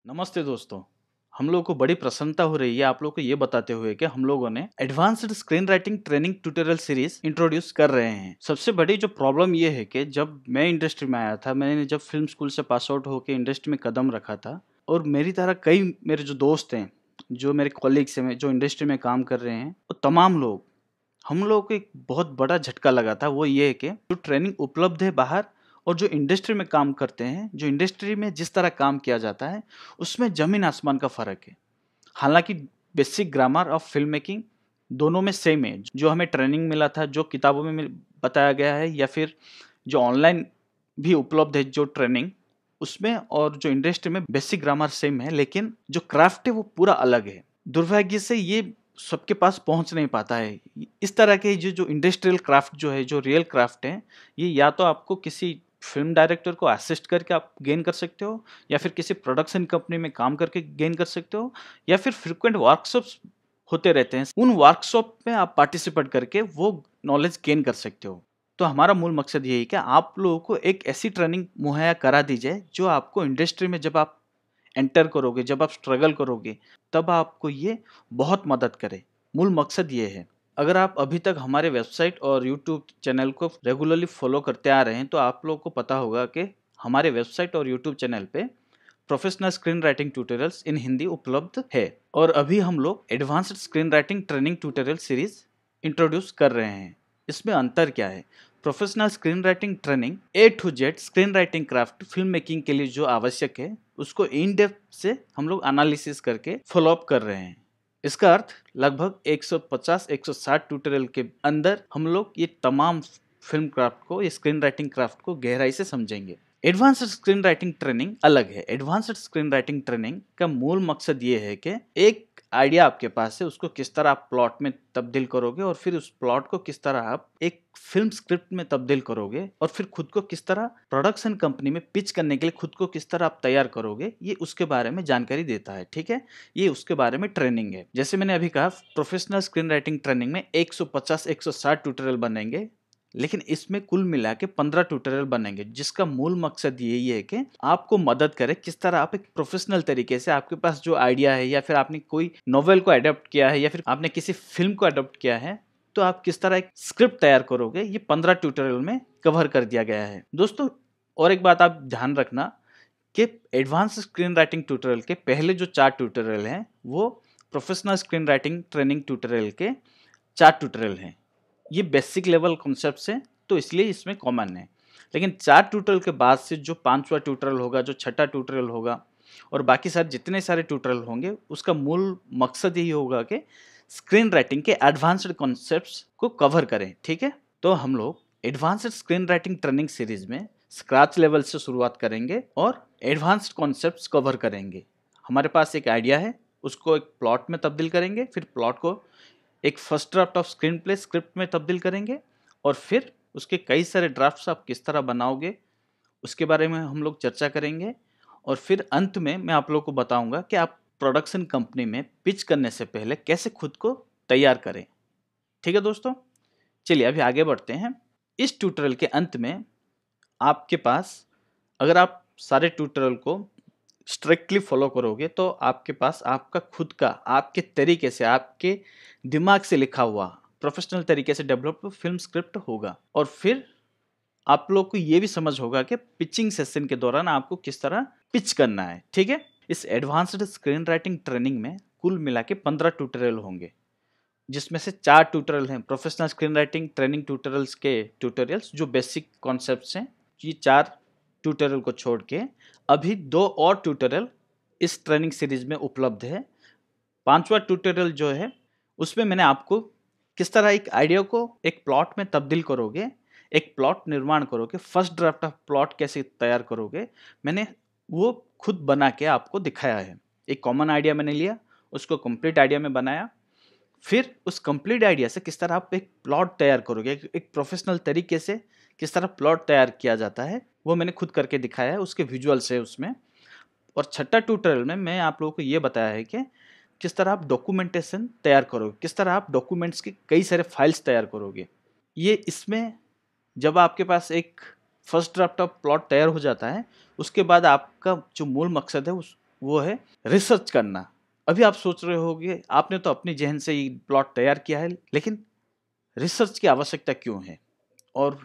नमस्ते दोस्तों। हम लोगों को बड़ी प्रसन्नता हो रही है आप लोगों को ये बताते हुए कि हम लोगों ने advanced screen writing training tutorial series introduce कर रहे हैं। सबसे बड़ी जो प्रॉब्लम ये है कि जब मैं इंडस्ट्री में आया था, मैंने जब फिल्म स्कूल से पास आउट होकर इंडस्ट्री में कदम रखा था और मेरी तरह कई मेरे जो दोस्त हैं, जो मेरे कॉलीग्स हैं, जो इंडस्ट्री में काम कर रहे हैं, वो तमाम लोग हम लोगों को एक बहुत बड़ा झटका लगा था। वो ये है कि जो ट्रेनिंग उपलब्ध है बाहर और जो इंडस्ट्री में काम करते हैं, जो इंडस्ट्री में जिस तरह काम किया जाता है, उसमें ज़मीन आसमान का फ़र्क है। हालाँकि basic grammar of film making दोनों में सेम है। जो हमें ट्रेनिंग मिला था, जो किताबों में बताया गया है या फिर जो ऑनलाइन भी उपलब्ध है जो ट्रेनिंग, उसमें और जो इंडस्ट्री में बेसिक ग्रामर सेम है, लेकिन जो क्राफ्ट है वो पूरा अलग है। दुर्भाग्य से ये सबके पास पहुँच नहीं पाता है। इस तरह के जो इंडस्ट्रियल क्राफ्ट जो है, जो रियल क्राफ्ट है, ये या तो आपको किसी फ़िल्म डायरेक्टर को असिस्ट करके आप गेन कर सकते हो, या फिर किसी प्रोडक्शन कंपनी में काम करके गेन कर सकते हो, या फिर फ्रीक्वेंट वर्कशॉप्स होते रहते हैं। उन वर्कशॉप में आप पार्टिसिपेट करके वो नॉलेज गेन कर सकते हो। तो हमारा मूल मकसद यही है कि आप लोगों को एक ऐसी ट्रेनिंग मुहैया करा दी जाए जो आपको इंडस्ट्री में जब आप एंटर करोगे, जब आप स्ट्रगल करोगे, तब आपको ये बहुत मदद करे। मूल मकसद ये है। अगर आप अभी तक हमारे वेबसाइट और यूट्यूब चैनल को रेगुलरली फॉलो करते आ रहे हैं, तो आप लोगों को पता होगा कि हमारे वेबसाइट और यूट्यूब चैनल पे professional screen writing tutorials in Hindi उपलब्ध है। और अभी हम लोग advanced screen writing training tutorial series introduce कर रहे हैं। इसमें अंतर क्या है? Professional screen writing training A to Z screen writing craft film making के लिए जो आवश्यक है, उसको इन डेप्थ से हम लोग एनालिसिस करके फॉलो अप कर रहे हैं। इसका अर्थ लगभग 150-160 ट्यूटोरियल के अंदर हम लोग ये तमाम फिल्म क्राफ्ट को, ये स्क्रीन राइटिंग क्राफ्ट को गहराई से समझेंगे। एडवांस्ड स्क्रीन राइटिंग ट्रेनिंग अलग है। एडवांस्ड स्क्रीन राइटिंग ट्रेनिंग का मूल मकसद ये है कि एक आइडिया आपके पास है, उसको किस तरह आप प्लॉट में तब्दील करोगे और फिर उस प्लॉट को किस तरह आप एक फिल्म स्क्रिप्ट में तब्दील करोगे और फिर खुद को किस तरह प्रोडक्शन कंपनी में पिच करने के लिए खुद को किस तरह आप तैयार करोगे, ये उसके बारे में जानकारी देता है। ठीक है, ये उसके बारे में ट्रेनिंग है। जैसे मैंने अभी कहा, प्रोफेशनल स्क्रीन राइटिंग ट्रेनिंग में 150-160 ट्यूटोरियल बनेंगे, लेकिन इसमें कुल मिला के 15 ट्यूटोरियल बनेंगे, जिसका मूल मकसद यही है कि आपको मदद करे किस तरह आप एक प्रोफेशनल तरीके से, आपके पास जो आइडिया है या फिर आपने कोई नॉवेल को अडॉप्ट किया है या फिर आपने किसी फिल्म को अडॉप्ट किया है, तो आप किस तरह एक स्क्रिप्ट तैयार करोगे, ये 15 ट्यूटोरियल में कवर कर दिया गया है। दोस्तों, और एक बात आप ध्यान रखना कि एडवांस स्क्रीन राइटिंग ट्यूटोरियल के पहले जो 4 ट्यूटोरियल हैं, वो professional screen writing training tutorial के 4 ट्यूटोरियल हैं। ये बेसिक लेवल कॉन्सेप्ट्स हैं, तो इसलिए इसमें कॉमन है। लेकिन 4 ट्यूटोरियल के बाद से जो 5वां ट्यूटोरियल होगा, जो छठा ट्यूटोरियल होगा और बाकी सारे जितने सारे ट्यूटोरियल होंगे, उसका मूल मकसद यही होगा कि स्क्रीन राइटिंग के एडवांस्ड कॉन्सेप्ट्स को कवर करें। ठीक है, तो हम लोग advanced screen writing training series में स्क्रैच लेवल से शुरुआत करेंगे और एडवांस्ड कॉन्सेप्ट्स कवर करेंगे। हमारे पास एक आइडिया है, उसको एक प्लॉट में तब्दील करेंगे, फिर प्लॉट को एक first draft of screen play script में तब्दील करेंगे और फिर उसके कई सारे ड्राफ्ट्स आप किस तरह बनाओगे, उसके बारे में हम लोग चर्चा करेंगे। और फिर अंत में मैं आप लोगों को बताऊंगा कि आप प्रोडक्शन कंपनी में पिच करने से पहले कैसे खुद को तैयार करें। ठीक है दोस्तों, चलिए अभी आगे बढ़ते हैं। इस ट्यूटोरियल के अंत में आपके पास, अगर आप सारे ट्यूटोरियल को स्ट्रिक्टली फॉलो करोगे, तो आपके पास आपका खुद का, आपके तरीके से, आपके दिमाग से लिखा हुआ, प्रोफेशनल तरीके से डेवलप फिल्म स्क्रिप्ट होगा। और फिर आप लोग को ये भी समझ होगा कि पिचिंग सेशन के दौरान आपको किस तरह पिच करना है। ठीक है, इस एडवांस्ड स्क्रीन राइटिंग ट्रेनिंग में कुल मिला के 15 ट्यूटोरियल होंगे, जिसमें से 4 ट्यूटोरियल हैं professional screen writing training tutorials के ट्यूटोरियल्स जो बेसिक कॉन्सेप्ट्स हैं। ये 4 ट्यूटोरियल को छोड़ के अभी 2 और ट्यूटोरियल इस ट्रेनिंग सीरीज में उपलब्ध है। 5वां ट्यूटोरियल जो है, उसमें मैंने आपको किस तरह एक आइडिया को एक प्लॉट में तब्दील करोगे, एक प्लॉट निर्माण करोगे, फर्स्ट ड्राफ्ट ऑफ प्लॉट कैसे तैयार करोगे, मैंने वो खुद बना के आपको दिखाया है। एक कॉमन आइडिया मैंने लिया, उसको कंप्लीट आइडिया में बनाया, फिर उस कंप्लीट आइडिया से किस तरह आप एक प्लॉट तैयार करोगे, एक प्रोफेशनल तरीके से किस तरह प्लॉट तैयार किया जाता है, वो मैंने खुद करके दिखाया है, उसके विजुअल्स है उसमें। और छठा ट्यूटोरियल में मैं आप लोगों को ये बताया है कि किस तरह आप डॉक्यूमेंटेशन तैयार करोगे, किस तरह आप डॉक्यूमेंट्स के कई सारे फाइल्स तैयार करोगे। ये इसमें जब आपके पास एक फर्स्ट ड्राफ्ट ऑफ प्लॉट तैयार हो जाता है, उसके बाद आपका जो मूल मकसद है वो है रिसर्च करना। अभी आप सोच रहे होंगे आपने तो अपनी जहन से ही प्लॉट तैयार किया है, लेकिन रिसर्च की आवश्यकता क्यों है और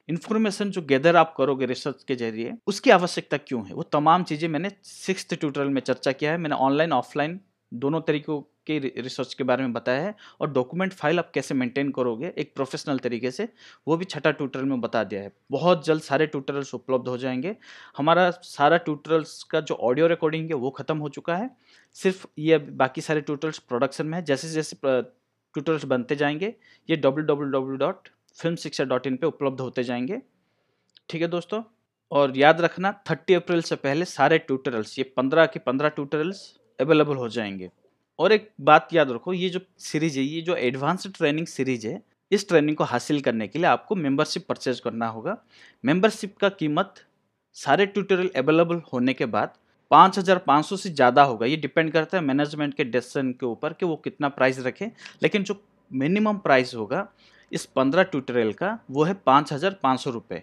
इन्फॉर्मेशन जो गैदर आप करोगे रिसर्च के जरिए उसकी आवश्यकता क्यों है, वो तमाम चीज़ें मैंने 6th ट्यूटोरियल में चर्चा किया है। मैंने ऑनलाइन ऑफलाइन दोनों तरीकों के रिसर्च के बारे में बताया है और डॉक्यूमेंट फाइल आप कैसे मेंटेन करोगे एक प्रोफेशनल तरीके से, वो भी 6ठा ट्यूटोरियल में बता दिया है। बहुत जल्द सारे ट्यूटोरियल्स उपलब्ध हो जाएंगे। हमारा सारा ट्यूटोरियल्स का जो ऑडियो रिकॉर्डिंग है वो खत्म हो चुका है, सिर्फ ये बाकी सारे ट्यूटोरियल्स प्रोडक्शन में है। जैसे जैसे ट्यूटोरियल्स बनते जाएंगे ये www.filmshiksha.in पे उपलब्ध होते जाएंगे। ठीक है दोस्तों, और याद रखना 30 अप्रैल से पहले सारे ट्यूटोरियल्स, ये 15 के 15 ट्यूटोरियल्स अवेलेबल हो जाएंगे। और एक बात याद रखो, ये जो सीरीज है, ये जो एडवांस्ड ट्रेनिंग सीरीज है, इस ट्रेनिंग को हासिल करने के लिए आपको मेंबरशिप परचेज करना होगा। मेंबरशिप का कीमत सारे ट्यूटोरियल अवेलेबल होने के बाद 5,500 से ज़्यादा होगा। ये डिपेंड करता है मैनेजमेंट के डिसीजन के ऊपर कि वो कितना प्राइस रखें, लेकिन जो मिनिमम प्राइस होगा इस 15 ट्यूटोरियल का वो है 5,500 रुपये।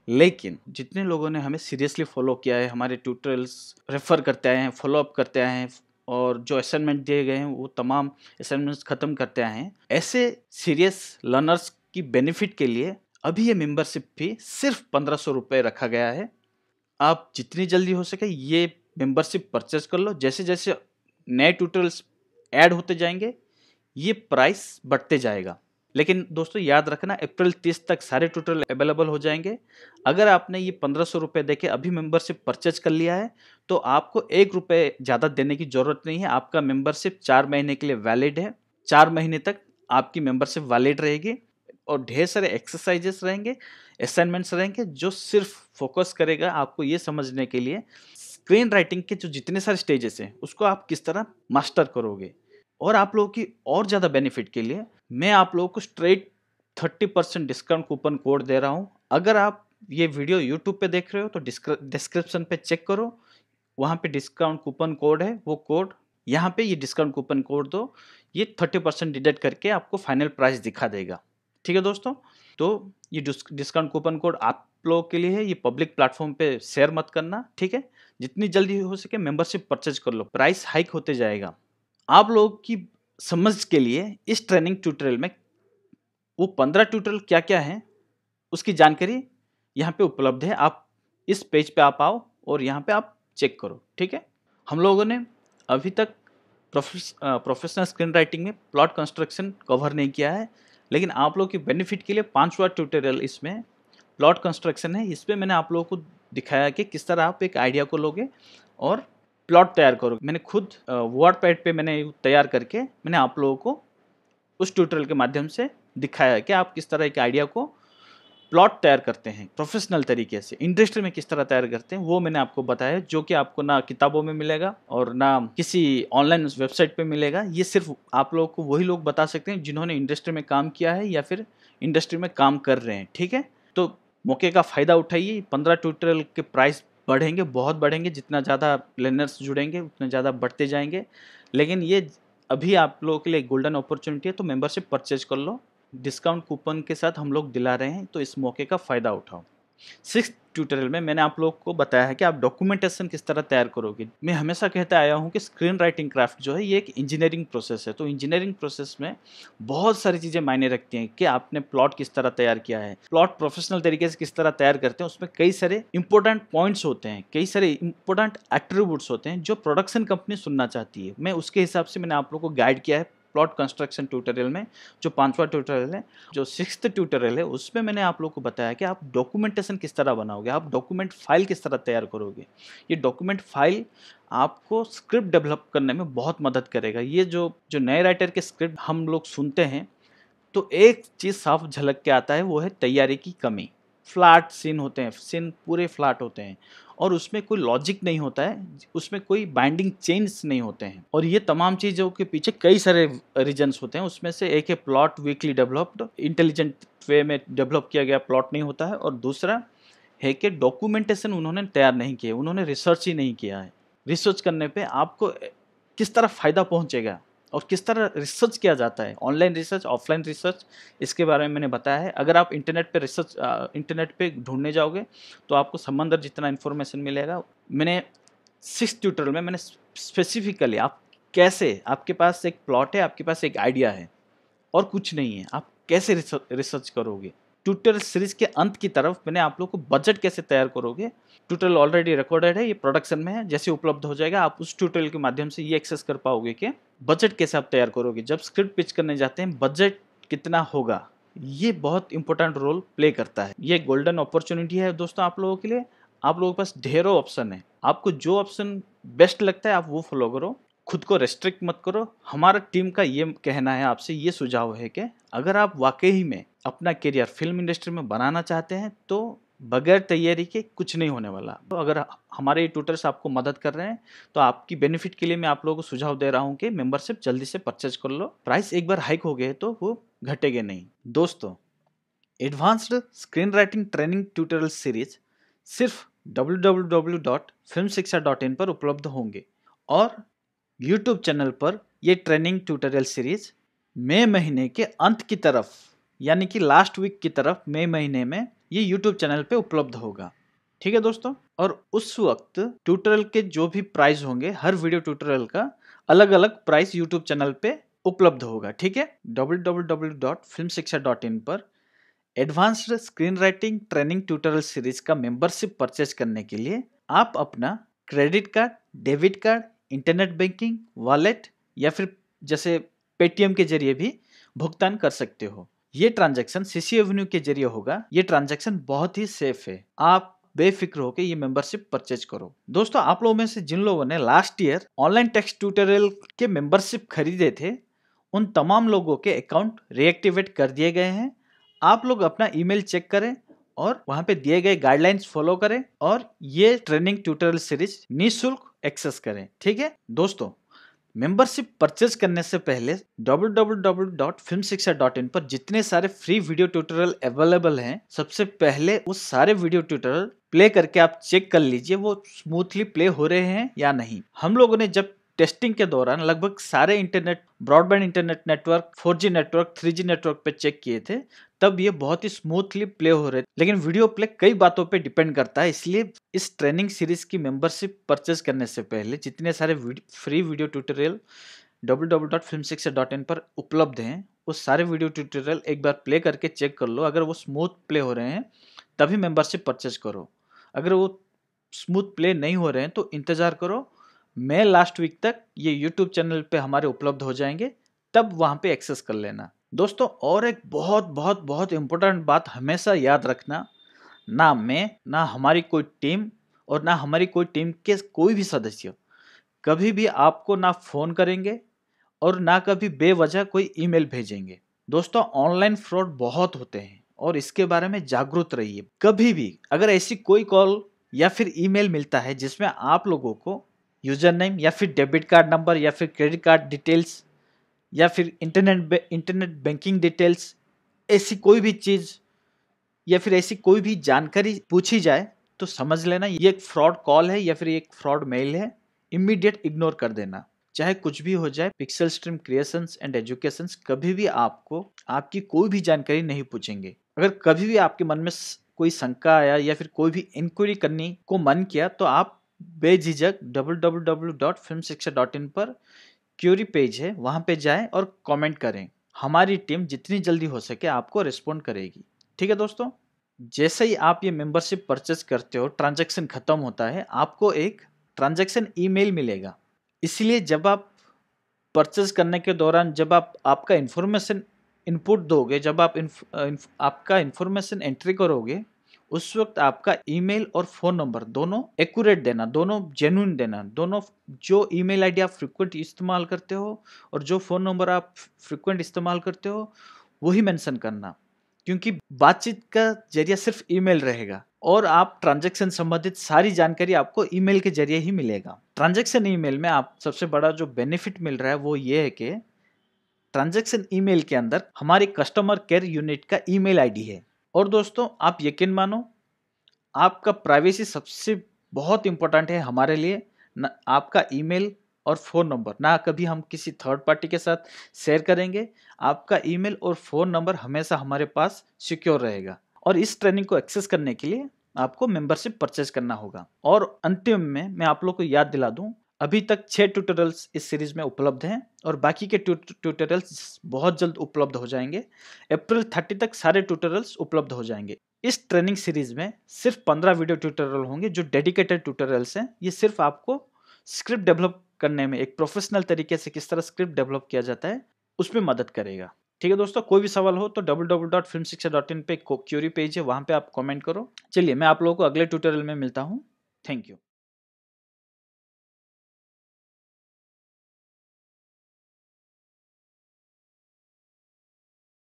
लेकिन जितने लोगों ने हमें सीरियसली फॉलो किया है, हमारे ट्यूटोरियल्स रेफर करते आए हैं, फॉलोअप करते आए हैं और जो असाइनमेंट दिए गए हैं वो तमाम असाइनमेंट्स ख़त्म करते आए हैं, ऐसे सीरियस लर्नर्स की बेनिफिट के लिए अभी ये मेंबरशिप फी सिर्फ 1,500 रुपये रखा गया है। आप जितनी जल्दी हो सके ये मेंबरशिप परचेज कर लो। जैसे जैसे नए ट्यूटोरियल्स ऐड होते जाएंगे ये प्राइस बढ़ते जाएगा। लेकिन दोस्तों याद रखना अप्रैल 30 तक सारे ट्यूटोरियल अवेलेबल हो जाएंगे। अगर आपने ये 1,500 रुपये देके अभी मेंबरशिप परचेज कर लिया है तो आपको 1 रुपये ज़्यादा देने की ज़रूरत नहीं है। आपका मेंबरशिप 4 महीने के लिए वैलिड है। 4 महीने तक आपकी मेंबरशिप वैलिड रहेगी और ढेर सारे एक्सरसाइजेस रहेंगे, असाइनमेंट्स रहेंगे जो सिर्फ फोकस करेगा आपको ये समझने के लिए स्क्रीन राइटिंग के जो जितने सारे स्टेजेस हैं उसको आप किस तरह मास्टर करोगे। और आप लोगों की और ज़्यादा बेनिफिट के लिए मैं आप लोगों को स्ट्रेट 30% डिस्काउंट कूपन कोड दे रहा हूँ। अगर आप ये वीडियो यूट्यूब पे देख रहे हो तो डिस्क्रिप्शन पे चेक करो, वहाँ पे डिस्काउंट कूपन कोड है, वो कोड यहाँ पे ये डिस्काउंट कूपन कोड दो, ये 30% डिडक्ट करके आपको फाइनल प्राइस दिखा देगा। ठीक है दोस्तों, तो ये डिस्काउंट कूपन कोड आप लोगों के लिए है, ये पब्लिक प्लेटफॉर्म पे शेयर मत करना। ठीक है, जितनी जल्दी हो सके मेंबरशिप परचेज कर लो, प्राइस हाइक होते जाएगा। आप लोगों की समझ के लिए इस ट्रेनिंग ट्यूटोरियल में वो 15 ट्यूटोरियल क्या क्या है उसकी जानकारी यहाँ पे उपलब्ध है। आप इस पेज पे आप आओ और यहाँ पे आप चेक करो। ठीक है, हम लोगों ने अभी तक प्रोफेशनल स्क्रीन राइटिंग में प्लॉट कंस्ट्रक्शन कवर नहीं किया है, लेकिन आप लोगों के बेनिफिट के लिए 5वां ट्यूटोरियल इसमें प्लॉट कंस्ट्रक्शन है। इस पर मैंने आप लोगों को दिखाया कि किस तरह आप एक आइडिया को लोगे और प्लॉट तैयार करोगे। मैंने खुद वर्ड पैड पे मैंने तैयार करके मैंने आप लोगों को उस ट्यूटोरियल के माध्यम से दिखाया कि आप किस तरह एक आइडिया को प्लॉट तैयार करते हैं प्रोफेशनल तरीके से, इंडस्ट्री में किस तरह तैयार करते हैं वो मैंने आपको बताया, जो कि आपको ना किताबों में मिलेगा और ना किसी ऑनलाइन वेबसाइट पे मिलेगा। ये सिर्फ आप लोगों को वही लोग बता सकते हैं जिन्होंने इंडस्ट्री में काम किया है या फिर इंडस्ट्री में काम कर रहे हैं। ठीक है, तो मौके का फ़ायदा उठाइए। 15 ट्यूटोरियल के प्राइस बढ़ेंगे, बहुत बढ़ेंगे, जितना ज़्यादा लर्नर्स जुड़ेंगे उतने ज़्यादा बढ़ते जाएंगे। लेकिन ये अभी आप लोगों के लिए गोल्डन अपॉर्चुनिटी है, तो मेंबरशिप परचेज कर लो। डिस्काउंट कूपन के साथ हम लोग दिला रहे हैं, तो इस मौके का फ़ायदा उठाओ। 6th ट्यूटोरियल में मैंने आप लोग को बताया है कि आप डॉक्यूमेंटेशन किस तरह तैयार करोगे। मैं हमेशा कहता आया हूँ कि स्क्रीन राइटिंग क्राफ्ट जो है ये एक इंजीनियरिंग प्रोसेस है। तो इंजीनियरिंग प्रोसेस में बहुत सारी चीज़ें मायने रखती हैं कि आपने प्लॉट किस तरह तैयार किया है, प्लॉट प्रोफेशनल तरीके से किस तरह तैयार करते हैं। उसमें कई सारे इंपॉर्टेंट पॉइंट्स होते हैं, कई सारे इंपॉर्टेंट एट्रीब्यूट्स होते हैं जो प्रोडक्शन कंपनी सुनना चाहती है। मैं उसके हिसाब से मैंने आप लोग को गाइड किया है प्लॉट कंस्ट्रक्शन ट्यूटोरियल में, जो 5वां ट्यूटोरियल है। जो 6th ट्यूटोरियल है उसमें मैंने आप लोग को बताया कि आप डॉक्यूमेंटेशन किस तरह बनाओगे, आप डॉक्यूमेंट फाइल किस तरह तैयार करोगे। ये डॉक्यूमेंट फाइल आपको स्क्रिप्ट डेवलप करने में बहुत मदद करेगा। ये जो नए राइटर के स्क्रिप्ट हम लोग सुनते हैं तो एक चीज़ साफ झलक के आता है, वो है तैयारी की कमी। फ्लैट सीन होते हैं, सीन पूरे फ्लैट होते हैं और उसमें कोई लॉजिक नहीं होता है, उसमें कोई बाइंडिंग चेन्स नहीं होते हैं। और ये तमाम चीज़ों के पीछे कई सारे रीजन्स होते हैं। उसमें से एक है प्लॉट वीकली डेवलप्ड, इंटेलिजेंट वे में डेवलप किया गया प्लॉट नहीं होता है। और दूसरा है कि डॉक्यूमेंटेशन उन्होंने तैयार नहीं किया, उन्होंने रिसर्च ही नहीं किया है। रिसर्च करने पे आपको किस तरह फ़ायदा पहुंचेगा और किस तरह रिसर्च किया जाता है, ऑनलाइन रिसर्च, ऑफलाइन रिसर्च, इसके बारे में मैंने बताया है। अगर आप इंटरनेट पे ढूंढने जाओगे तो आपको समंदर जितना इन्फॉर्मेशन मिलेगा। मैंने 6th ट्यूटोरियल में मैंने स्पेसिफिकली आप कैसे, आपके पास एक प्लॉट है, आपके पास एक आइडिया है और कुछ नहीं है, आप कैसे रिसर्च करोगे। ट्यूटोरियल सीरीज के अंत की तरफ मैंने आप लोग को बजट कैसे तैयार करोगे, ट्यूटोरियल ऑलरेडी रिकॉर्डेड है, ये प्रोडक्शन में है, जैसे उपलब्ध हो जाएगा आप उस ट्यूटोरियल के माध्यम से ये एक्सेस कर पाओगे कि बजट कैसे आप तैयार करोगे। जब स्क्रिप्ट पिच करने जाते हैं बजट कितना होगा, ये बहुत इंपॉर्टेंट रोल प्ले करता है। ये गोल्डन अपॉर्चुनिटी है दोस्तों आप लोगों के लिए। आप लोगों के पास ढेरों ऑप्शन है, आपको जो ऑप्शन बेस्ट लगता है आप वो फॉलो करो, खुद को रेस्ट्रिक्ट मत करो। हमारा टीम का ये कहना है, आपसे ये सुझाव है कि अगर आप वाकई में अपना करियर फिल्म इंडस्ट्री में बनाना चाहते हैं तो बगैर तैयारी के कुछ नहीं होने वाला। तो अगर हमारे ट्यूटर्स आपको मदद कर रहे हैं तो आपकी बेनिफिट के लिए मैं आप लोगों को सुझाव दे रहा हूँ कि मेंबरशिप जल्दी से परचेज कर लो। प्राइस एक बार हाइक हो गए तो वो घटेंगे नहीं। दोस्तों, advanced screen writing training tutorial series सिर्फ www.filmshiksha.in पर उपलब्ध होंगे और यूट्यूब चैनल पर ये ट्रेनिंग ट्यूटोरियल सीरीज मई महीने के अंत की तरफ, यानी कि लास्ट वीक की तरफ, मई महीने में ये यूट्यूब चैनल पे उपलब्ध होगा। ठीक है दोस्तों, और उस वक्त ट्यूटोरियल के जो भी प्राइस होंगे, हर वीडियो ट्यूटोरियल का अलग अलग प्राइस यूट्यूब चैनल पे उपलब्ध होगा। ठीक है, www.filmshiksha.in पर advanced screen writing training tutorial series का मेंबरशिप परचेज करने के लिए आप अपना credit card, debit card, internet banking, wallet या फिर जैसे पेटीएम के जरिए भी भुगतान कर सकते हो। ये ट्रांजैक्शन सीसी एवेन्यू के जरिए होगा। ये ट्रांजैक्शन बहुत ही सेफ है, आप बेफिक्र होकर ये मेंबरशिप परचेज करो। दोस्तों, आप लोगों में से जिन लोगों ने last year online text tutorial के मेंबरशिप खरीदे थे, उन तमाम लोगों के अकाउंट रीएक्टिवेट कर दिए गए हैं। आप लोग अपना ईमेल चेक करें और वहां पे दिए गए गाइडलाइंस फॉलो करें और ये ट्रेनिंग ट्यूटोरियल सीरीज निःशुल्क एक्सेस करें। ठीक है दोस्तों, मेंबरशिप परचेज करने से पहले www.filmshiksha.in पर जितने सारे फ्री वीडियो ट्यूटोरियल अवेलेबल हैं, सबसे पहले उस सारे वीडियो ट्यूटोरियल प्ले करके आप चेक कर लीजिए वो स्मूथली प्ले हो रहे हैं या नहीं। हम लोगों ने जब टेस्टिंग के दौरान लगभग सारे internet, broadband internet network, 4G network, 3G network पे चेक किए थे, तब ये बहुत ही स्मूथली प्ले हो रहे थे। लेकिन वीडियो प्ले कई बातों पे डिपेंड करता है, इसलिए इस ट्रेनिंग सीरीज की मेंबरशिप परचेज करने से पहले जितने सारे फ्री वीडियो ट्यूटोरियल www.filmshiksha.in पर उपलब्ध हैं, उस सारे वीडियो ट्यूटोरियल एक बार प्ले करके चेक कर लो। अगर वो स्मूथ प्ले हो रहे हैं तभी मेंबरशिप परचेज करो। अगर वो स्मूथ प्ले नहीं हो रहे हैं तो इंतजार करो, मैं लास्ट वीक तक ये यूट्यूब चैनल पे हमारे उपलब्ध हो जाएंगे, तब वहां पे एक्सेस कर लेना। दोस्तों, और एक बहुत बहुत बहुत इंपॉर्टेंट बात हमेशा याद रखना, ना मैं, ना हमारी कोई टीम और ना हमारी कोई टीम के कोई भी सदस्य कभी भी आपको ना फोन करेंगे और ना कभी बेवजह कोई ईमेल भेजेंगे। दोस्तों, ऑनलाइन फ्रॉड बहुत होते हैं और इसके बारे में जागरूक रहिए। कभी भी अगर ऐसी कोई कॉल या फिर ईमेल मिलता है जिसमें आप लोगों को यूजर नेम या फिर डेबिट कार्ड नंबर या फिर क्रेडिट कार्ड डिटेल्स या फिर इंटरनेट बैंकिंग डिटेल्स, ऐसी कोई भी चीज़ या फिर ऐसी कोई भी जानकारी पूछी जाए तो समझ लेना ये एक फ्रॉड कॉल है या फिर एक फ्रॉड मेल है। इमीडिएट इग्नोर कर देना, चाहे कुछ भी हो जाए। Pixel stream creations and educations कभी भी आपको आपकी कोई भी जानकारी नहीं पूछेंगे। अगर कभी भी आपके मन में कोई शंका आया या फिर कोई भी इंक्वायरी करने को मन किया तो आप बेझिझक www.filmshiksha.in पर क्यूरी पेज है, वहां पे जाएं और कमेंट करें। हमारी टीम जितनी जल्दी हो सके आपको रिस्पॉन्ड करेगी। ठीक है दोस्तों, जैसे ही आप ये मेंबरशिप परचेज करते हो, ट्रांजैक्शन खत्म होता है, आपको एक ट्रांजैक्शन ईमेल मिलेगा। इसलिए जब आप परचेज करने के दौरान जब आप आपका इन्फॉर्मेशन इनपुट दोगे, जब आप आपका इन्फॉर्मेशन एंट्री करोगे, उस वक्त आपका ईमेल और फ़ोन नंबर दोनों एक्यूरेट देना, दोनों जेन्युइन देना। दोनों जो ईमेल आईडी आप फ्रिक्वेंट इस्तेमाल करते हो और जो फ़ोन नंबर आप फ्रिक्वेंट इस्तेमाल करते हो वही मेंशन करना, क्योंकि बातचीत का जरिया सिर्फ ईमेल रहेगा और आप ट्रांजैक्शन संबंधित सारी जानकारी आपको ईमेल के जरिए ही मिलेगा। ट्रांजैक्शन ईमेल में आप सबसे बड़ा जो बेनिफिट मिल रहा है वो ये है कि ट्रांजैक्शन ईमेल के अंदर हमारे कस्टमर केयर यूनिट का ईमेल आईडी है। और दोस्तों, आप यकीन मानो, आपका प्राइवेसी सबसे बहुत इंपॉर्टेंट है हमारे लिए। न आपका ईमेल और फ़ोन नंबर ना कभी हम किसी थर्ड पार्टी के साथ शेयर करेंगे। आपका ईमेल और फ़ोन नंबर हमेशा हमारे पास सिक्योर रहेगा। और इस ट्रेनिंग को एक्सेस करने के लिए आपको मेंबरशिप परचेज करना होगा। और अंतिम में मैं आप लोग को याद दिला दूं, अभी तक 6 ट्यूटोरियल्स इस सीरीज में उपलब्ध हैं और बाकी के ट्यूटोरियल्स बहुत जल्द उपलब्ध हो जाएंगे। अप्रैल 30 तक सारे ट्यूटोरियल्स उपलब्ध हो जाएंगे। इस ट्रेनिंग सीरीज में सिर्फ 15 वीडियो ट्यूटोरियल होंगे जो डेडिकेटेड ट्यूटोरियल्स हैं। ये सिर्फ आपको स्क्रिप्ट डेवलप करने में, एक प्रोफेशनल तरीके से किस तरह स्क्रिप्ट डेवलप किया जाता है उसमें मदद करेगा। ठीक है दोस्तों, कोई भी सवाल हो तो www.filmshiksha.in पे क्यूरी पेज है, वहां पे आप कमेंट करो। चलिए मैं आप लोगों को अगले ट्यूटोरियल में मिलता हूँ। Thank you.